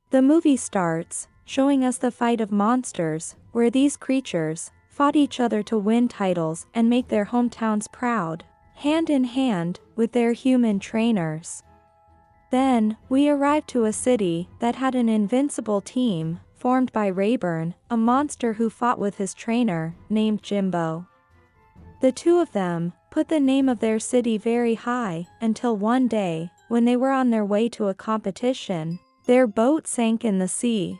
The movie starts, showing us the fight of monsters, where these creatures fought each other to win titles and make their hometowns proud, hand in hand with their human trainers. Then, we arrive to a city that had an invincible team, formed by Rayburn, a monster who fought with his trainer, named Jimbo. The two of them put the name of their city very high, until one day, when they were on their way to a competition, their boat sank in the sea,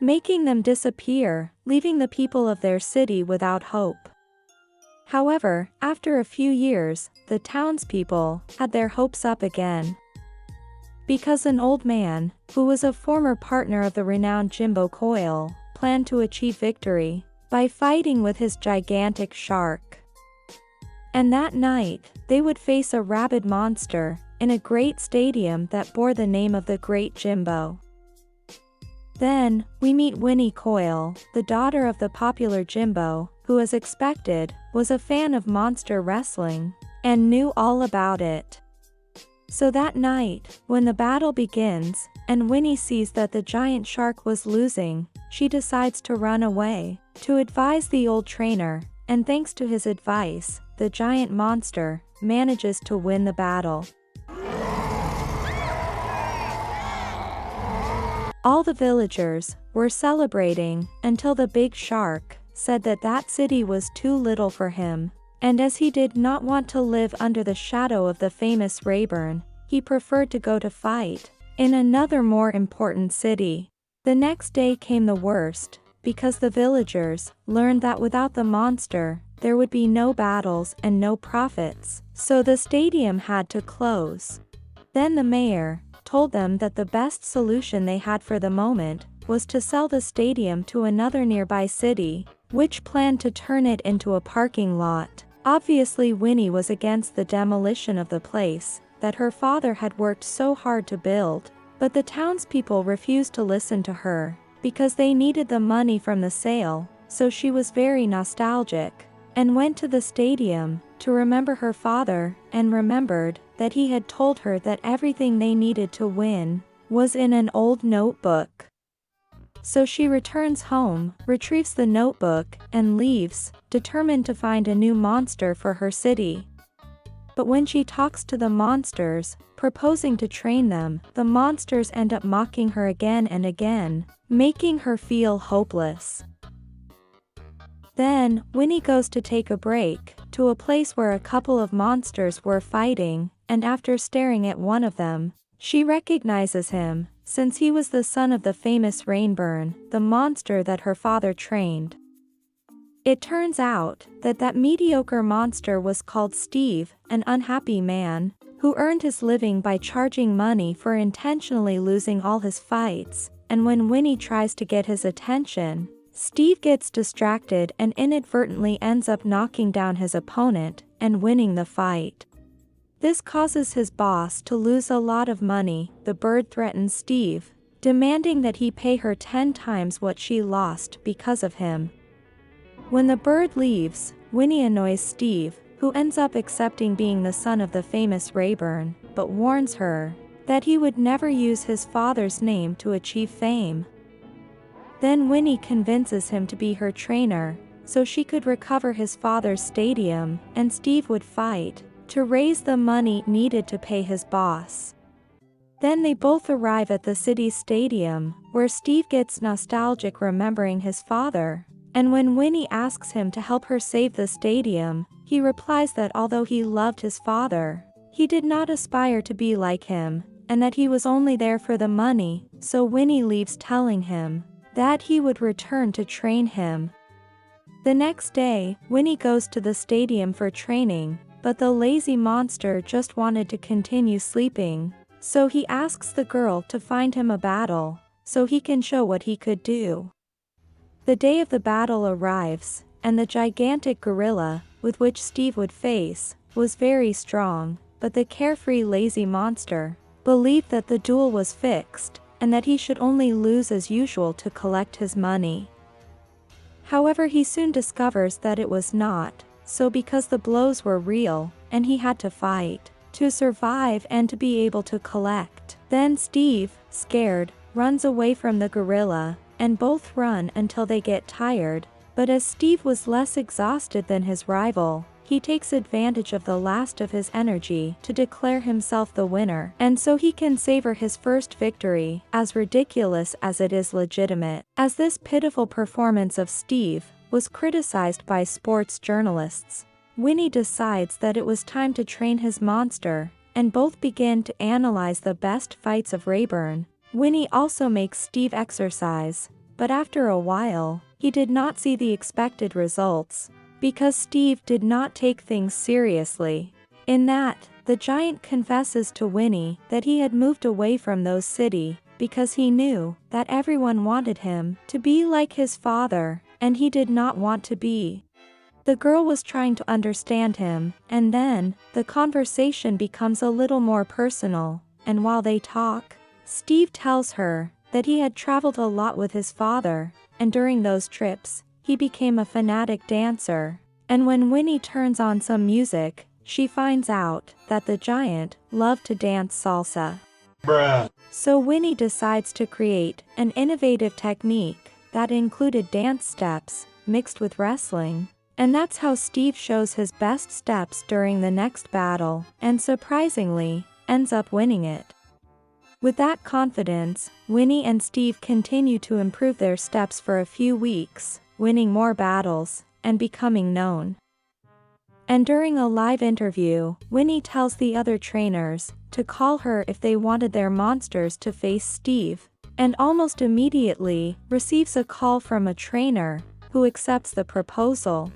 making them disappear, leaving the people of their city without hope. However, after a few years, the townspeople had their hopes up again, because an old man, who was a former partner of the renowned Jimbo Coyle, planned to achieve victory by fighting with his gigantic shark. And that night, they would face a rabid monster in a great stadium that bore the name of the Great Jimbo. Then, we meet Winnie Coyle, the daughter of the popular Jimbo, who as expected, was a fan of monster wrestling, and knew all about it. So that night, when the battle begins, and Winnie sees that the giant shark was losing, she decides to run away, to advise the old trainer, and thanks to his advice, the giant monster manages to win the battle. All the villagers were celebrating until the big shark said that that city was too little for him, and as he did not want to live under the shadow of the famous Rayburn, he preferred to go to fight in another more important city. The next day came the worst, because the villagers learned that without the monster, there would be no battles and no profits, so the stadium had to close. Then the mayor told them that the best solution they had for the moment was to sell the stadium to another nearby city, which planned to turn it into a parking lot. Obviously Winnie was against the demolition of the place that her father had worked so hard to build, but the townspeople refused to listen to her, because they needed the money from the sale, so she was very nostalgic, and went to the stadium to remember her father, and remembered that he had told her that everything they needed to win was in an old notebook. So she returns home, retrieves the notebook, and leaves, determined to find a new monster for her city. But when she talks to the monsters, proposing to train them, the monsters end up mocking her again and again, making her feel hopeless. Then, Winnie goes to take a break, to a place where a couple of monsters were fighting, and after staring at one of them, she recognizes him, since he was the son of the famous Rayburn, the monster that her father trained. It turns out that that mediocre monster was called Steve, an unhappy man, who earned his living by charging money for intentionally losing all his fights, and when Winnie tries to get his attention, Steve gets distracted and inadvertently ends up knocking down his opponent and winning the fight. This causes his boss to lose a lot of money. The bird threatens Steve, demanding that he pay her 10 times what she lost because of him. When the bird leaves, Winnie annoys Steve, who ends up accepting being the son of the famous Rayburn, but warns her that he would never use his father's name to achieve fame. Then Winnie convinces him to be her trainer, so she could recover his father's stadium, and Steve would fight to raise the money needed to pay his boss. Then they both arrive at the city's stadium, where Steve gets nostalgic remembering his father, and when Winnie asks him to help her save the stadium, he replies that although he loved his father, he did not aspire to be like him, and that he was only there for the money, so Winnie leaves telling him that he would return to train him. The next day, Winnie goes to the stadium for training, but the lazy monster just wanted to continue sleeping, so he asks the girl to find him a battle, so he can show what he could do. The day of the battle arrives, and the gigantic gorilla, with which Steve would face, was very strong, but the carefree lazy monster believed that the duel was fixed, and that he should only lose as usual to collect his money. However, he soon discovers that it was not, so because the blows were real, and he had to fight to survive and to be able to collect. Then Steve, scared, runs away from the gorilla, and both run until they get tired, but as Steve was less exhausted than his rival, he takes advantage of the last of his energy to declare himself the winner, and so he can savor his first victory, as ridiculous as it is legitimate. As this pitiful performance of Steve was criticized by sports journalists, Winnie decides that it was time to train his monster, and both begin to analyze the best fights of Rayburn. Winnie also makes Steve exercise, but after a while, he did not see the expected results, because Steve did not take things seriously. In that, the giant confesses to Winnie that he had moved away from those city, because he knew that everyone wanted him to be like his father, and he did not want to be. The girl was trying to understand him, and then, the conversation becomes a little more personal, and while they talk, Steve tells her that he had traveled a lot with his father, and during those trips, he became a fanatic dancer, and when Winnie turns on some music, she finds out that the giant loved to dance salsa. Bruh. So Winnie decides to create an innovative technique that included dance steps mixed with wrestling. And that's how Steve shows his best steps during the next battle, and surprisingly, ends up winning it. With that confidence, Winnie and Steve continue to improve their steps for a few weeks, winning more battles, and becoming known. And during a live interview, Winnie tells the other trainers to call her if they wanted their monsters to face Steve, and almost immediately receives a call from a trainer, who accepts the proposal.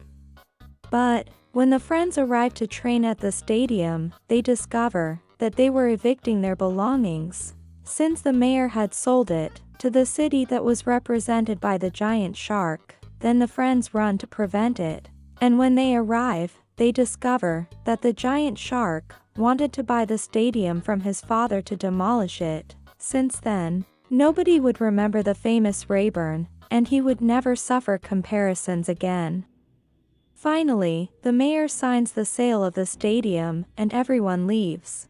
But, when the friends arrive to train at the stadium, they discover that they were evicting their belongings, since the mayor had sold it to the city that was represented by the giant shark. Then the friends run to prevent it, and when they arrive, they discover that the giant shark wanted to buy the stadium from his father to demolish it. Since then, nobody would remember the famous Rayburn, and he would never suffer comparisons again. Finally, the mayor signs the sale of the stadium, and everyone leaves.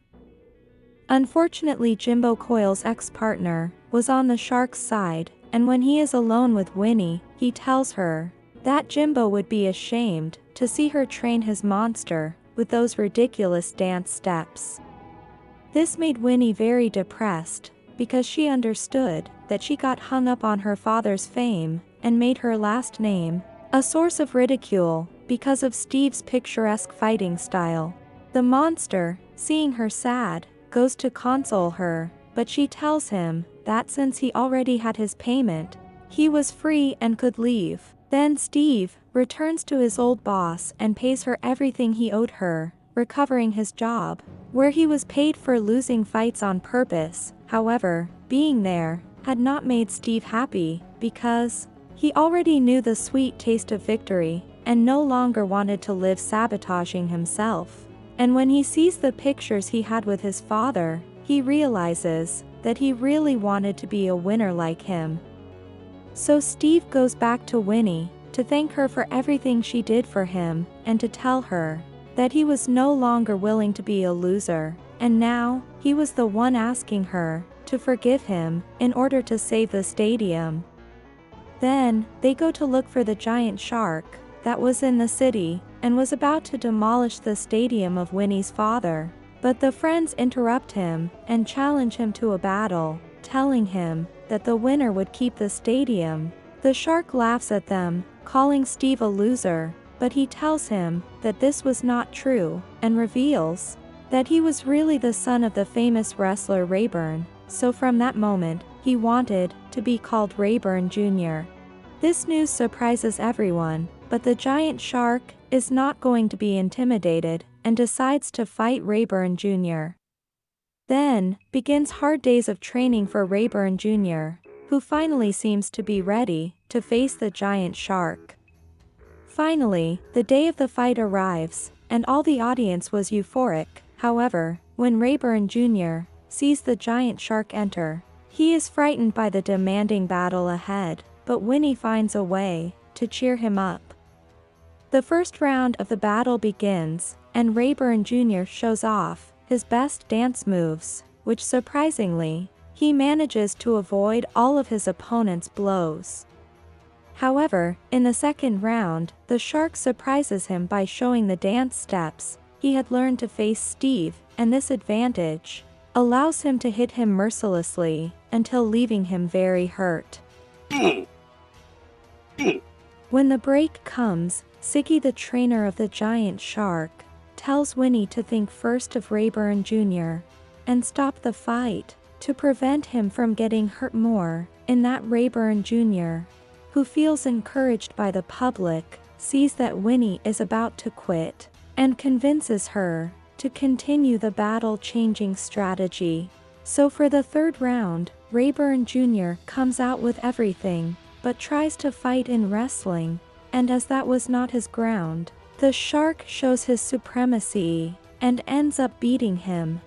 Unfortunately, Jimbo Coyle's ex-partner was on the shark's side, and when he is alone with Winnie, he tells her that Jimbo would be ashamed to see her train his monster with those ridiculous dance steps. This made Winnie very depressed, because she understood that she got hung up on her father's fame, and made her last name a source of ridicule, because of Steve's picturesque fighting style. The monster, seeing her sad, goes to console her, but she tells him that since he already had his payment, he was free and could leave. Then Steve returns to his old boss and pays her everything he owed her, recovering his job, where he was paid for losing fights on purpose. However, being there had not made Steve happy, because he already knew the sweet taste of victory, and no longer wanted to live sabotaging himself. And when he sees the pictures he had with his father, he realizes that he really wanted to be a winner like him. So Steve goes back to Winnie to thank her for everything she did for him, and to tell her that he was no longer willing to be a loser, and now he was the one asking her to forgive him in order to save the stadium. Then, they go to look for the giant shark that was in the city, and was about to demolish the stadium of Winnie's father. But the friends interrupt him, and challenge him to a battle, telling him that the winner would keep the stadium. The shark laughs at them, calling Steve a loser, but he tells him that this was not true, and reveals that he was really the son of the famous wrestler Rayburn. So from that moment, he wanted to be called Rayburn Jr. This news surprises everyone, but the giant shark is not going to be intimidated, and decides to fight Rayburn Jr. Then, begins hard days of training for Rayburn Jr., who finally seems to be ready to face the giant shark. Finally, the day of the fight arrives, and all the audience was euphoric. However, when Rayburn Jr. sees the giant shark enter, he is frightened by the demanding battle ahead, but Winnie finds a way to cheer him up. The first round of the battle begins, and Rayburn Jr. shows off his best dance moves, which surprisingly, he he manages to avoid all of his opponent's blows. However, in the second round, the shark surprises him by showing the dance steps he had learned to face Steve, and this advantage allows him to hit him mercilessly until leaving him very hurt. When the break comes, Siggy, the trainer of the giant shark, tells Winnie to think first of Rayburn Jr. and stop the fight to prevent him from getting hurt more. In that, Rayburn Jr., who feels encouraged by the public, sees that Winnie is about to quit and convinces her to continue the battle-changing strategy. So for the third round, Rayburn Jr. comes out with everything but tries to fight in wrestling, and as that was not his ground, the shark shows his supremacy and ends up beating him.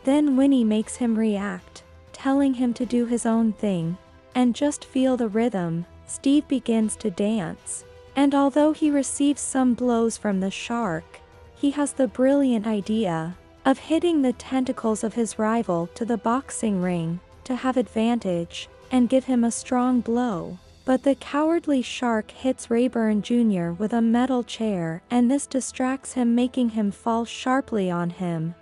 Then Winnie makes him react, telling him to do his own thing and just feel the rhythm. Steve begins to dance, and although he receives some blows from the shark, he has the brilliant idea of hitting the tentacles of his rival to the boxing ring to have advantage and give him a strong blow. But the cowardly shark hits Rayburn Jr. with a metal chair, and this distracts him, making him fall sharply on him.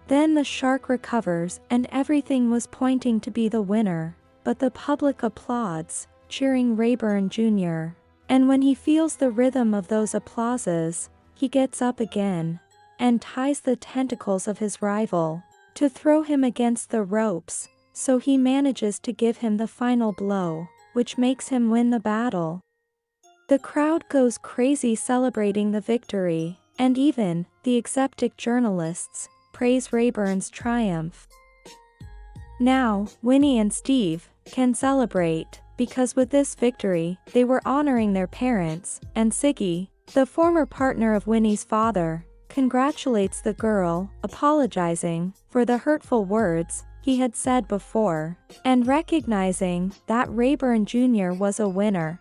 Then the shark recovers, and everything was pointing to be the winner, but the public applauds, cheering Rayburn Jr. And when he feels the rhythm of those applauses, he gets up again and ties the tentacles of his rival to throw him against the ropes, so he manages to give him the final blow, which makes him win the battle. The crowd goes crazy celebrating the victory, and even the exceptic journalists praise Rayburn's triumph. Now, Winnie and Steve can celebrate, because with this victory, they were honoring their parents, and Siggy, the former partner of Winnie's father, congratulates the girl, apologizing for the hurtful words he had said before, and recognizing that Rayburn Jr. was a winner.